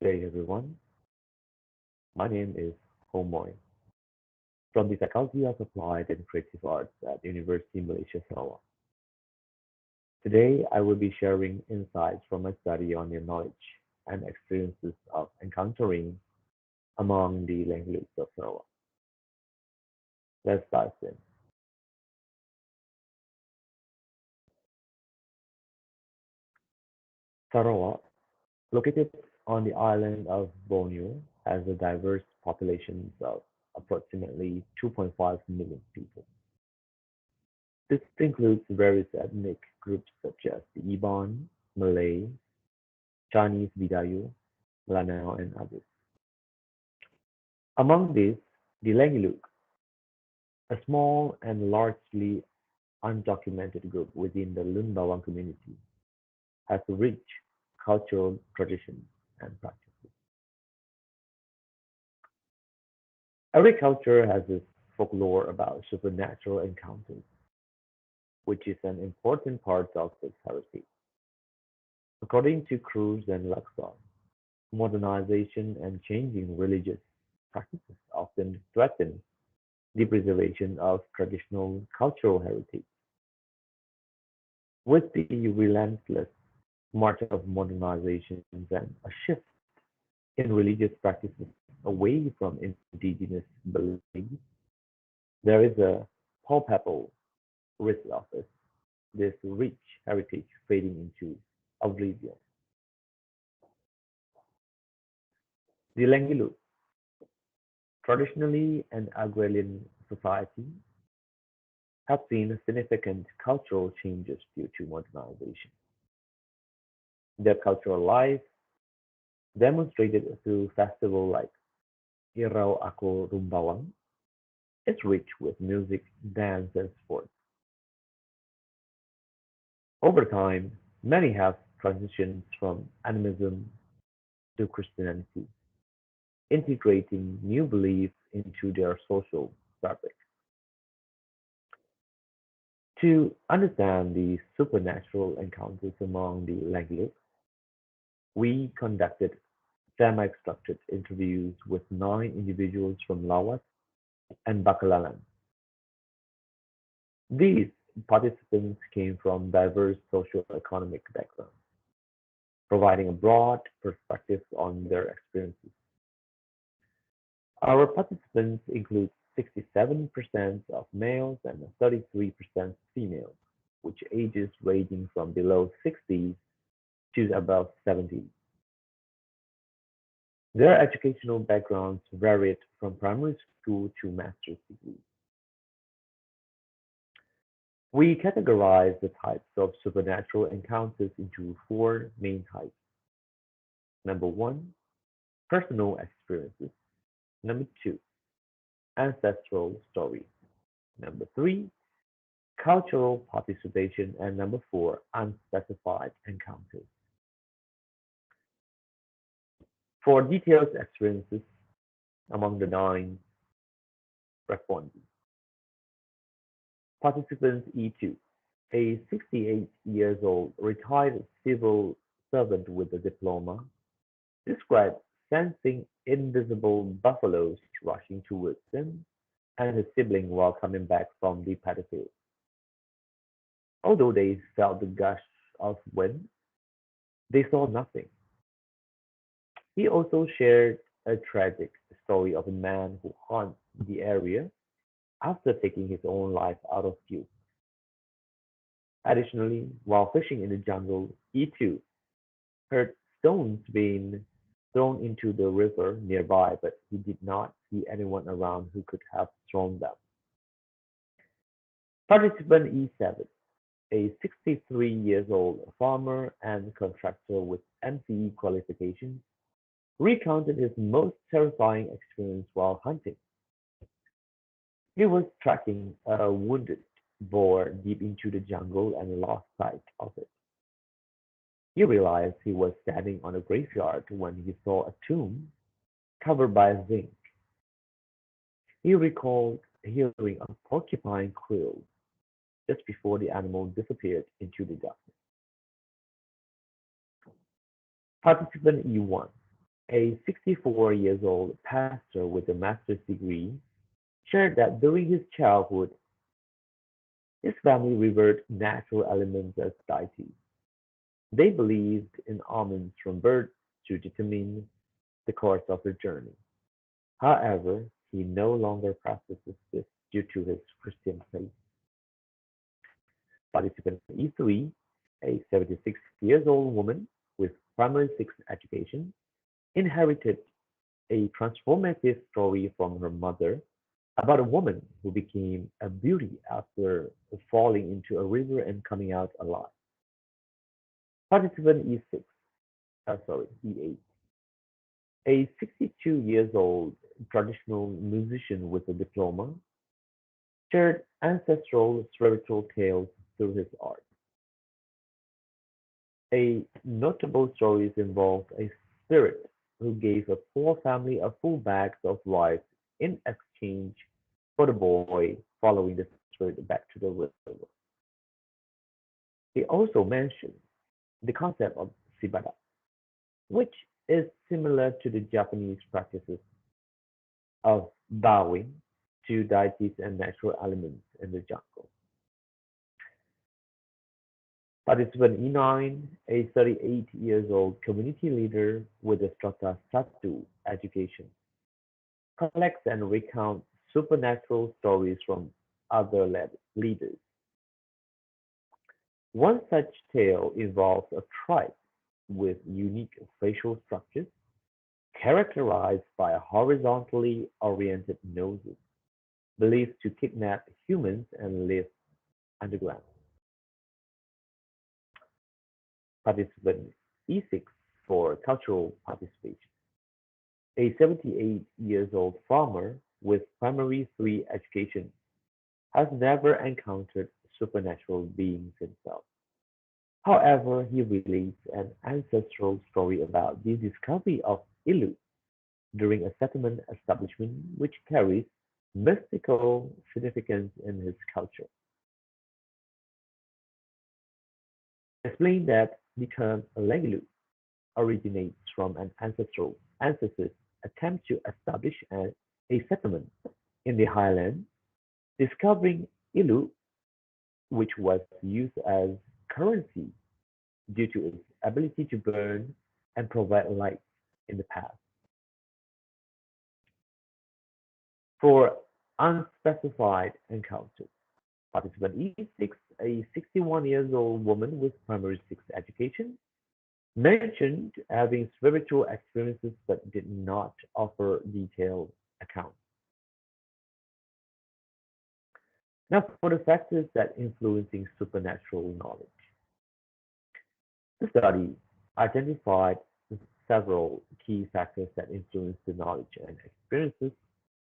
day, everyone. My name is Homoy from the Faculty of Applied and Creative Arts at University Malaysia, Sarawak. Today, I will be sharing insights from my study on the knowledge and experiences of encountering among the languages of Sarawak. Let's dive in. Sarawak, located on the island of Borneo, has a diverse population of approximately 2.5 million people. This includes various ethnic groups such as the Iban, Malay, Chinese Bidayuh, Lanao, and others. Among these, the Lengilo, a small and largely undocumented group within the Lun Bawang community, has rich cultural traditions and practices. Every culture has its folklore about supernatural encounters, which is an important part of its heritage. According to Cruz and Luxor, modernization and changing religious practices often threaten the preservation of traditional cultural heritage. With the relentless march of modernization and a shift in religious practices away from indigenous beliefs, there is a palpable risk of this rich heritage fading into oblivion. The Lengilo, traditionally an agrarian society, have seen significant cultural changes due to modernization. Their cultural life, demonstrated through festivals like Irau Ako Rumbawang, is rich with music, dance, and sports. Over time, many have transitioned from animism to Christianity, integrating new beliefs into their social fabric. To understand the supernatural encounters among the Language, we conducted semi-structured interviews with 9 individuals from Lawas and Bacalalan. These participants came from diverse socio-economic backgrounds, providing a broad perspective on their experiences. Our participants include 67% of males and 33% females, which ages ranging from below 60 to above 70. Their educational backgrounds varied from primary school to master's degree. We categorize the types of supernatural encounters into four main types. Number one, personal experiences. Number two, ancestral stories. Number three, cultural participation. And number four, unspecified encounters. For detailed experiences among the 9 respondents, participant E2, a 68 years old retired civil servant with a diploma, described sensing invisible buffaloes rushing towards him and his sibling while coming back from the battlefield. Although they felt the gush of wind, they saw nothing. He also shared a tragic story of a man who haunts the area after taking his own life out of view. Additionally, while fishing in the jungle, he too heard stones being thrown into the river nearby, but he did not see anyone around who could have thrown them. Participant E7, a 63 years old farmer and contractor with MCE qualifications, recounted his most terrifying experience while hunting. He was tracking a wounded boar deep into the jungle and lost sight of it. He realized he was standing on a graveyard when he saw a tomb covered by zinc. He recalled hearing a porcupine quail just before the animal disappeared into the darkness. Participant E1, A 64 years old pastor with a master's degree shared that during his childhood, his family revered natural elements as deities. They believed in omens from birds to determine the course of their journey. However, he no longer practices this due to his Christian faith. Participant E3, a 76 years old woman with primary six education, inherited a transformative story from her mother about a woman who became a beauty after falling into a river and coming out alive. Participant E6, E8, a 62 years old traditional musician with a diploma, shared ancestral spiritual tales through his art. A notable stories involve a spirit who gave a poor family a full bag of rice in exchange for the boy following the spirit back to the river. He also mentioned the concept of sibada, which is similar to the Japanese practices of bowing to deities and natural elements in the jungle. Participant E9, a 38 years old community leader with a Strata Satu education, collects and recounts supernatural stories from other leaders. One such tale involves a tribe with unique facial structures characterized by horizontally oriented noses, believed to kidnap humans and live underground. Participant E6 for cultural participation. A 78 years old farmer with primary three education has never encountered supernatural beings himself. However, he relates an ancestral story about the discovery of Ilu during a settlement establishment which carries mystical significance in his culture. Explain that the term Lengilo originates from an ancestor's attempt to establish a settlement in the highlands, discovering Ilu, which was used as currency due to its ability to burn and provide light in the past. For unspecified encounters, participant E6, a 61 years old woman with primary six education, mentioned having spiritual experiences but did not offer detailed accounts. Now, for the factors that influencing supernatural knowledge, the study identified several key factors that influence the knowledge and experiences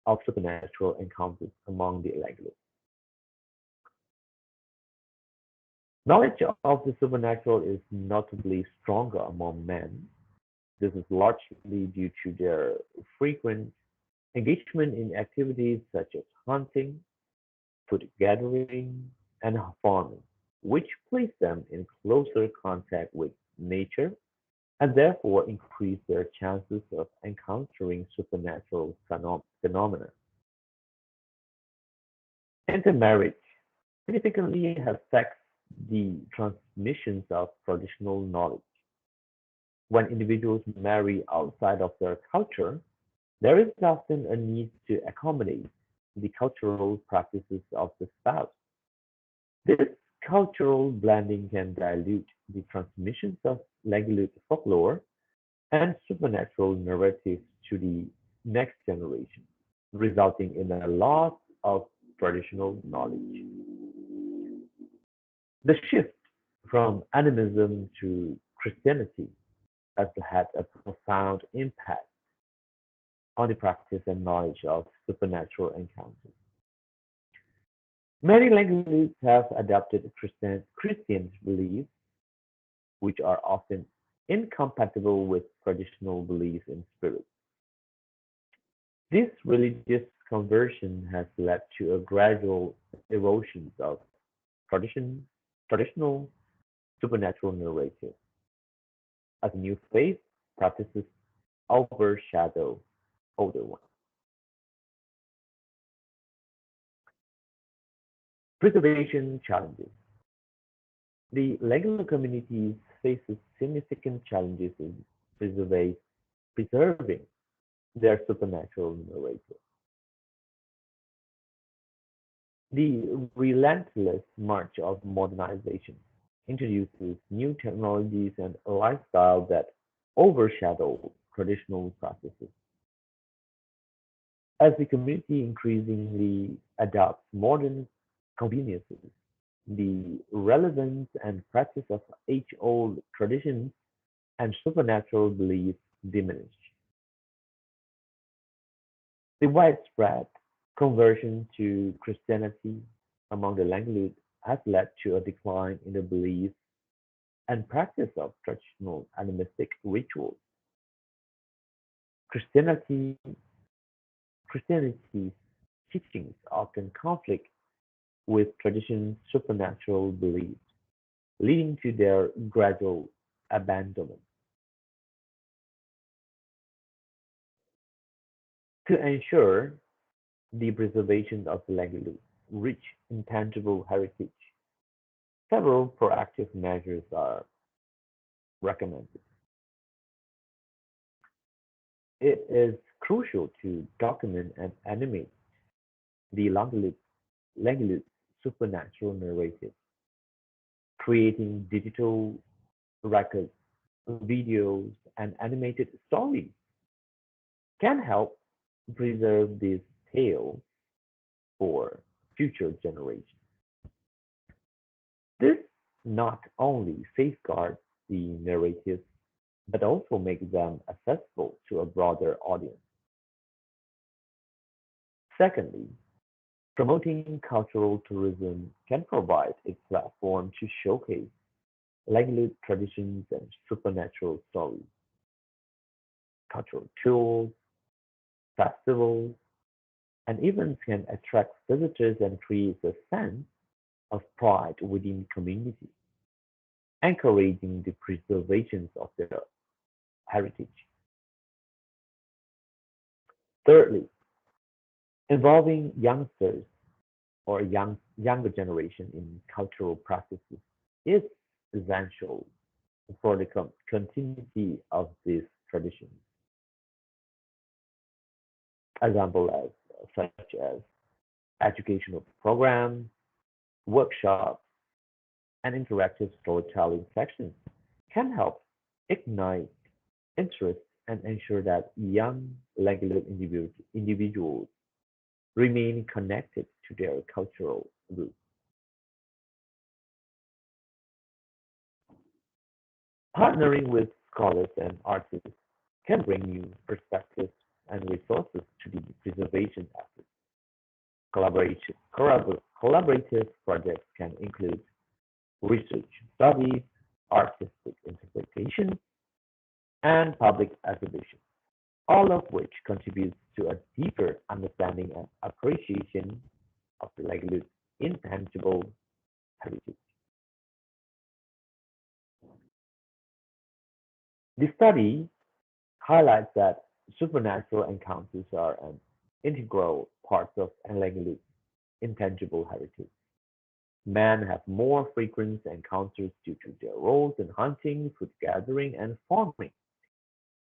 of supernatural encounters among the Lengilo. Knowledge of the supernatural is notably stronger among men. This is largely due to their frequent engagement in activities such as hunting, food gathering, and farming, which place them in closer contact with nature and therefore increase their chances of encountering supernatural phenomena. Intermarriage significantly affects the transmissions of traditional knowledge. When individuals marry outside of their culture, there is often a need to accommodate the cultural practices of the spouse. This cultural blending can dilute the transmissions of Lengilo folklore and supernatural narratives to the next generation, resulting in a loss of traditional knowledge. The shift from animism to Christianity has had a profound impact on the practice and knowledge of supernatural encounters. Many languages have adopted Christian beliefs, which are often incompatible with traditional beliefs in spirits. This religious conversion has led to a gradual erosion of tradition, traditional supernatural narratives. As new faith practices overshadow older ones. Preservation challenges. The Lengilo community faces significant challenges in preserving their supernatural narrative. The relentless march of modernization introduces new technologies and a lifestyle that overshadow traditional practices. As the community increasingly adopts modern conveniences, the relevance and practice of age-old traditions and supernatural beliefs diminish. The widespread conversion to Christianity among the Language has led to a decline in the belief and practice of traditional animistic rituals. Christianity, Christianity's teachings often conflict with tradition's supernatural beliefs, leading to their gradual abandonment. To ensure the preservation of the Language rich intangible heritage, several proactive measures are recommended. It is crucial to document and animate the Language supernatural narrative, creating digital records, videos, and animated stories can help preserve this tale for future generations. This not only safeguards the narratives but also makes them accessible to a broader audience. Secondly, promoting cultural tourism can provide a platform to showcase language traditions and supernatural stories. Cultural tours, festivals, and events can attract visitors and create a sense of pride within the community, encouraging the preservation of their heritage. Thirdly, involving youngsters or younger generation in cultural practices is essential for the continuity of these traditions. Example such as educational programs, workshops, and interactive storytelling sections can help ignite interest and ensure that young language individuals remain connected to their cultural roots. Partnering with scholars and artists can bring new perspectives and resources to the preservation efforts. Collaborative projects can include research studies, artistic interpretation, and public exhibition, all of which contributes to a deeper understanding and appreciation of the language's intangible heritage. The study highlights that supernatural encounters are an integral part of an language's intangible heritage. Men have more frequent encounters due to their roles in hunting, food gathering, and farming.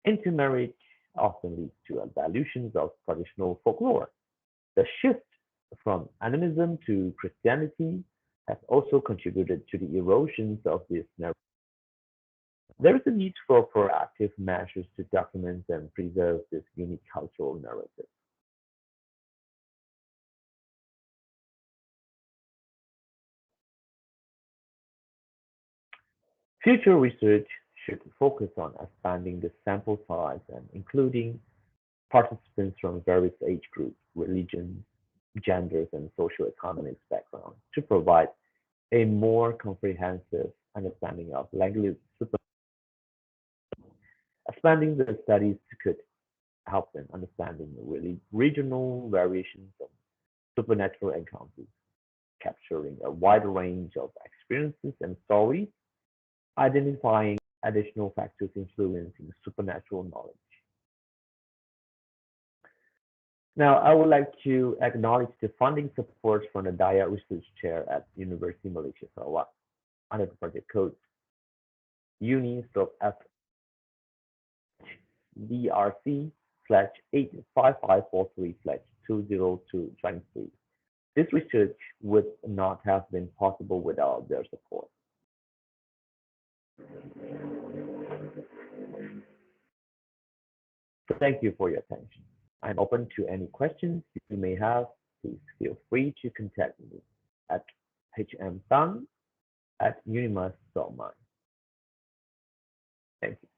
Intermarriage often leads to a dilution of traditional folklore. The shift from animism to Christianity has also contributed to the erosion of this narrative. There is a need for proactive measures to document and preserve this unique cultural narrative. Future research should focus on expanding the sample size and including participants from various age groups, religions, genders, and socioeconomic backgrounds to provide a more comprehensive understanding of language. Expanding the studies could help in understanding really regional variations of supernatural encounters, capturing a wide range of experiences and stories, identifying additional factors influencing supernatural knowledge. Now, I would like to acknowledge the funding support from the Daya Research Chair at University Malaysia Sarawak under the project code uni/DRC/85543/20223. This research would not have been possible without their support. Thank you for your attention. I'm open to any questions you may have. Please feel free to contact me at hmtang@unimas.my. Thank you.